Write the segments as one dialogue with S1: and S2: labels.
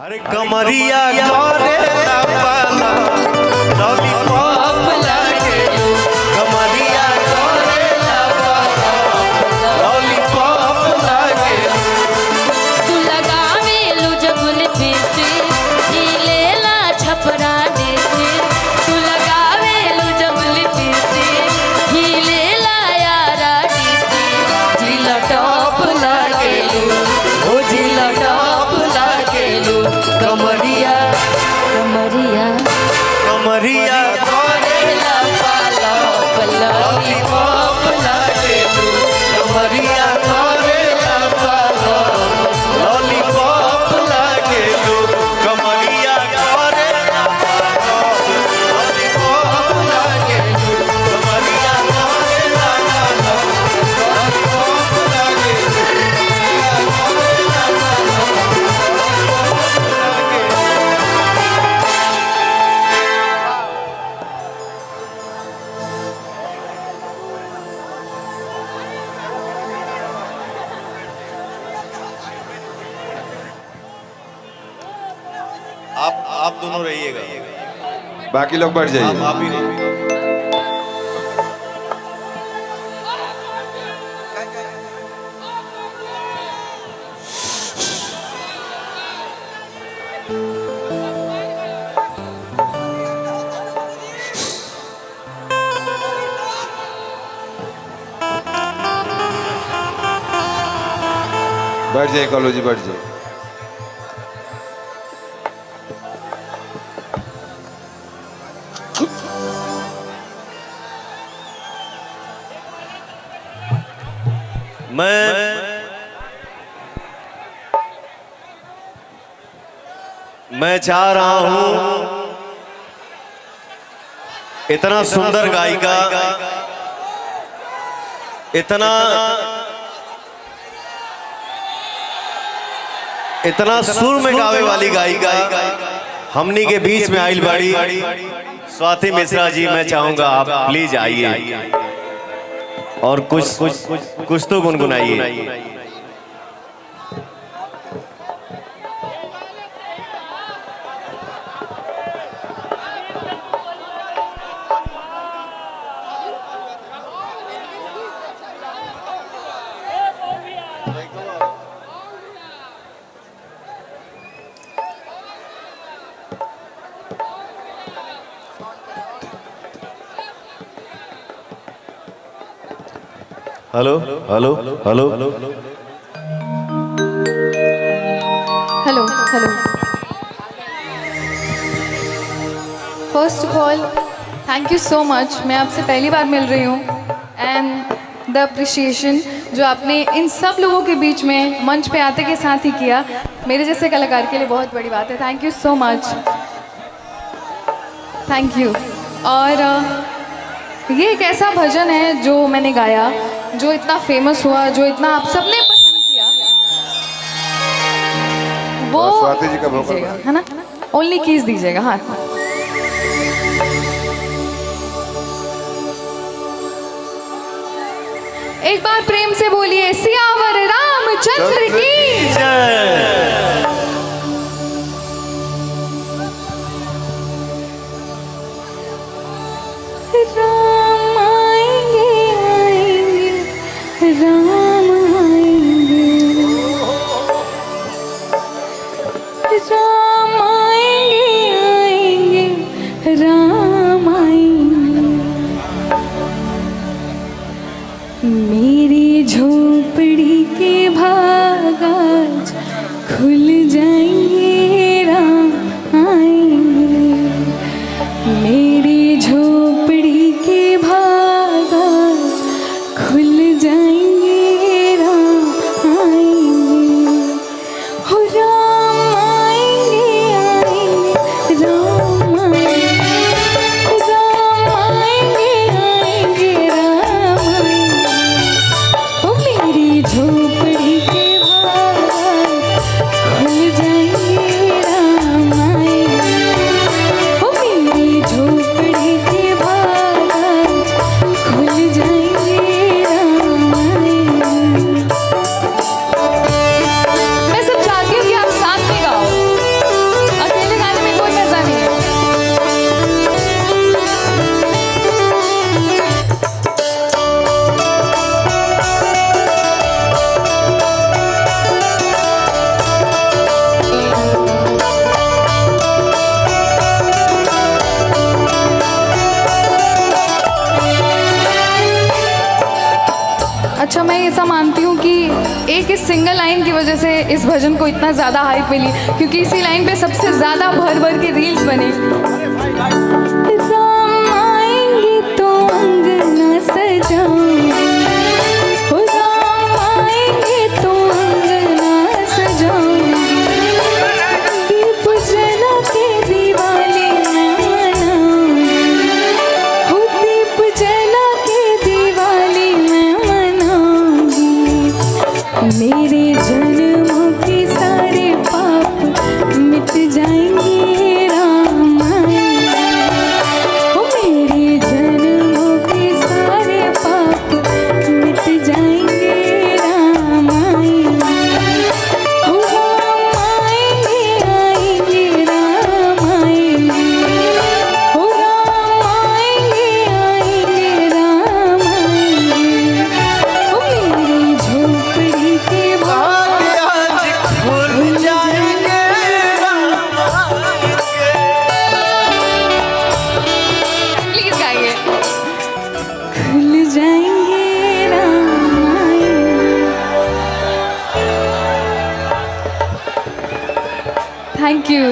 S1: अरे कमरिया करे पाला लॉलीपॉप लागे कमरिया करे पाला लॉलीपॉप लागे
S2: तू लगावे लो जब लिपस्टिक लेला छपरा देते तू लगावे लो जब लिपस्टिक लेला यारा देते जिला टॉप लागे लो ओ जिला टॉप लागे लो कमरिया कमरिया
S1: कमरिया
S2: करेला पाला लॉलीपॉप
S1: लागे कमरिया करे पाला लॉलीपॉप लागे कमरिया करे लॉलीपॉप लागे कमरिया करे लॉलीपॉप लागे आप दोनों रहिएगा,
S3: बाकी लोग बैठ जाइए।
S1: आप ही रहिए।
S3: बैठ जाइए कॉलो जी, बैठ जाइए।
S1: मैं चाह रहा हूं इतना सुंदर गायिका, इतना सुर में गावे वाली गायिका हमनी के बीच में आइल बाड़ी स्वाति मिश्रा जी। मैं चाहूंगा आप प्लीज आइए और कुछ तो गुनगुनाइए। Hello hello hello
S4: hello hello. First of all thank you so much. मैं आपसे पहली बार मिल रही हूँ एंड द अप्रिशिएशन जो आपने इन सब लोगों के बीच में मंच पे आते के साथ ही किया, मेरे जैसे कलाकार के लिए बहुत बड़ी बात है। Thank you so much, thank you. और ये एक ऐसा भजन है जो मैंने गाया, जो इतना फेमस हुआ, जो इतना आप सबने पसंद किया, वो
S3: स्वाति जी का भोकल
S4: दीजिएगा, है ना? ओनली कीज दीजिएगा। हाँ, एक बार प्रेम से बोलिए सियावर रामचंद्र की
S1: जय।
S4: राम आएंगे आएंगे राम आएंगे राम आएंगे आएंगे राम आएंगे। मेरी झोपड़ी के भाग आज खुल जाएंगे राम आएंगे। मेरी झोपड़ी के भाग आज खुल जाएंगे इस सिंगल लाइन की वजह से इस भजन को इतना ज़्यादा हाइप मिली, क्योंकि इसी लाइन पे सबसे ज़्यादा भर भर के रील्स बने। राम आएंगे तो अंगना सजाऊंगी, हो राम आएंगे तो अंगना सजाऊंगी, दीप जला के दिवाली मैं मनाऊंगी, हो दीप जला के दिवाली मैं मनाऊंगी। मेरे जन्मों के सारे पाप मिट जाएंगे राम आएंगे, हो मेरे जन्मों के सारे पाप मिट जाएंगे राम आएंगे, हो राम आएंगे आएंगे राम आएंगे, हो राम आएंगे आएंगे राम आएंगे, हो मेरी झोपड़ी के बाहर
S1: खुल जाएंगे
S4: प्लीज गाइए। खुल जाएंगे राम आएंगे।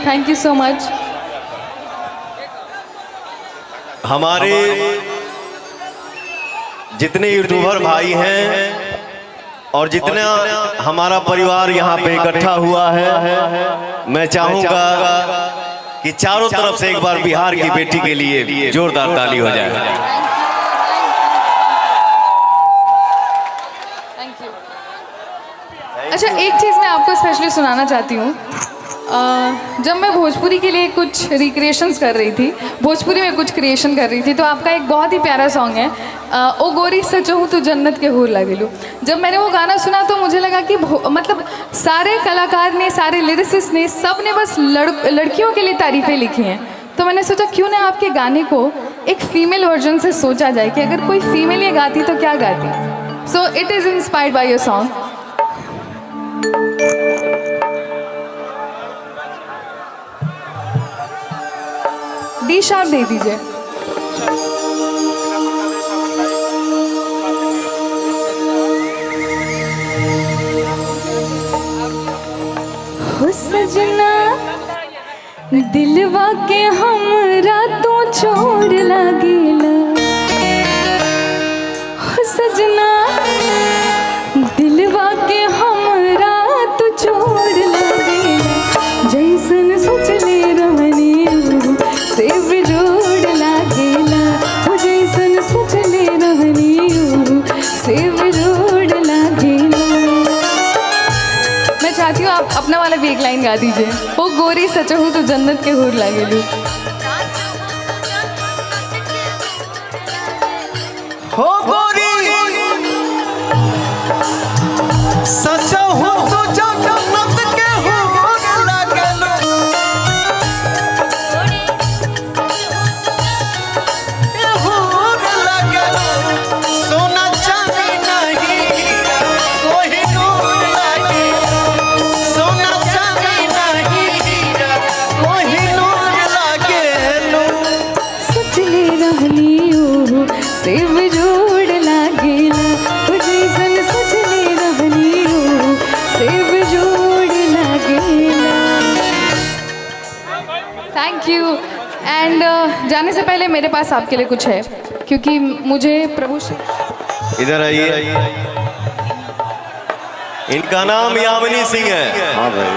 S4: Thank you so much.
S1: हमारे जितने यूट्यूबर भाई हैं और जितना हमारा परिवार यहाँ पे इकट्ठा हुआ है, मैं चाहूंगा कि चारों तरफ से एक बार बिहार की बेटी के लिए जोरदार ताली हो जाए।
S4: Thank you. अच्छा, एक चीज़ मैं आपको स्पेशली सुनाना चाहती हूँ। जब मैं भोजपुरी के लिए कुछ रिक्रिएशंस कर रही थी, भोजपुरी में कुछ क्रिएशन कर रही थी, तो आपका एक बहुत ही प्यारा सॉन्ग है, ओ गोरी सचो हूँ तू जन्नत के हूर लगेलू। जब मैंने वो गाना सुना तो मुझे लगा कि मतलब सारे कलाकार ने, सारे लिरिसिस्ट ने, सब ने बस लड़कियों के लिए तारीफ़ें लिखी हैं। तो मैंने सोचा क्यों ना आपके गाने को एक फीमेल वर्जन से सोचा जाए कि अगर कोई फीमेल ये गाती तो क्या गाती। So it is inspired by your song. D sharp दे दीजिए। हो सजना दिलवा के हमरा तो छोड़ लागेला, हो सजना दिलवा के हमरा तो छोड़ लागेला, जैसन सोचले रहनी से बिजोड़ लागेला, हो जैसन सोचले रहनी से बिजोड़ लागेला। मैं चाहती हूँ आप अपना वाला भी एक लाइन गा दीजिए। ओ गोरी सचो हूँ तो जन्नत के हूर लागेलू।
S1: हो गोरी सच हो तो जन्नत के हूर लागेलू, हूर लागेलू, सोना चांदी नहीं कोई नूर लागेलू, सोना चांदी नहीं कोई नूर लागेलू।
S4: सोचले रहनी से बिजोड़ लागेला, हो जैसन सोचले रहनी से बिजोड़ लागेला। Thank you. एंड जाने से पहले मेरे पास आपके लिए कुछ है, क्योंकि मुझे प्रभु
S1: इधर आइए। इनका नाम यामिनी सिंह है। हाँ भाई।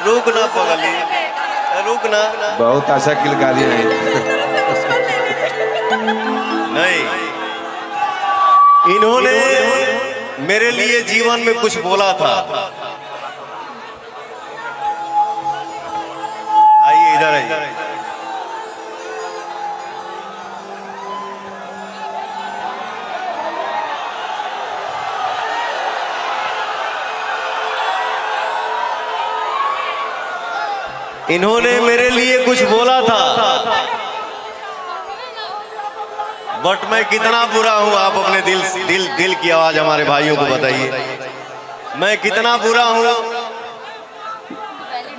S1: रुक ना पगली, रुक ना।
S3: बहुत आशा किलकारी है।
S1: नहीं, इन्होंने मेरे लिए जीवन में कुछ बोला था। आइए इधर आइए। इन्होंने मेरे लिए कुछ बोला था, बट मैं कितना बुरा हूं, आप अपने दिल की आवाज हमारे भाइयों को बताइए, मैं कितना बुरा हूं।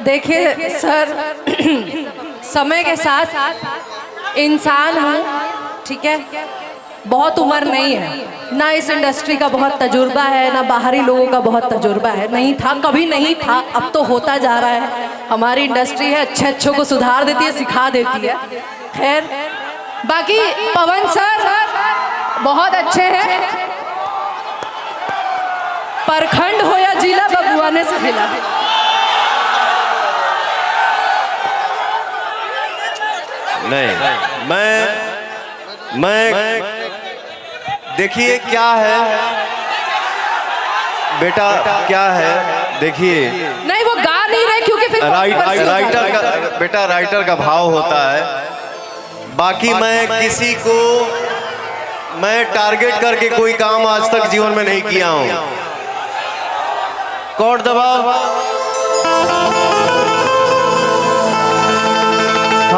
S2: देखिए सर,
S5: समय के साथ इंसान हूँ, ठीक है, बहुत उम्र नहीं है, ना इस इंडस्ट्री का बहुत तजुर्बा है, ना बाहरी लोगों का बहुत तजुर्बा है, नहीं था, कभी नहीं था, अब तो होता जा रहा है। हमारी इंडस्ट्री है, अच्छे अच्छों को सुधार देती है, सिखा देती है। खैर, बाकी पवन सर बहुत अच्छे हैं, परखंड हो या जिला बबुआने से मिला।
S1: नहीं, मैं देखिए क्या है बेटा, क्या है देखिए।
S5: नहीं, वो गा नहीं रहे क्योंकि फिर
S1: राइटर का बेटा, राइटर का भाव होता है। बाकी मैं टारगेट करके कोई काम आज तक जीवन में नहीं किया हूं। कॉर्ड दबाओ।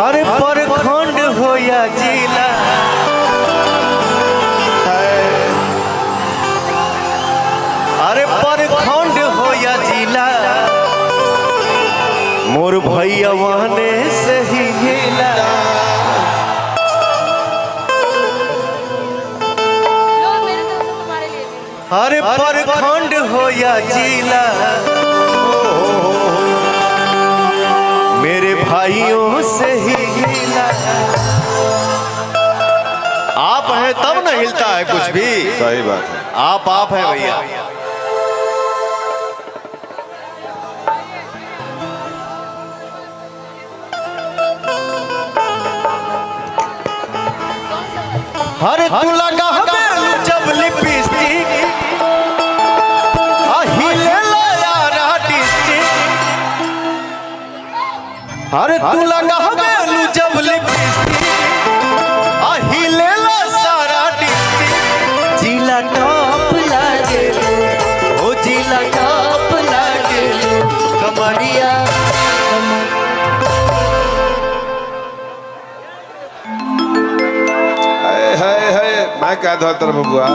S1: अरे परखंड हो या जिला, अरे परखंड हो या जिला, मोर भैया वहने से ही हिला। अरे परखंड हो या जिला, मेरे भाइयों से ही हिला। आप हैं तब न हिलता है कुछ भी।
S3: सही बात है।
S1: आप हैं भैया। अरे तू लगा हमें जब लिपस्टिक, हिले ला यार डिस्ट्रिक्ट। अरे तू लगा हमें जब लिपस्टिक, हिले ला सारा डिस्ट्रिक्ट। जिला टॉप लागे, ओ जिला टॉप लागे, कमरिया
S3: मैं क्या था तेरा बबुआ।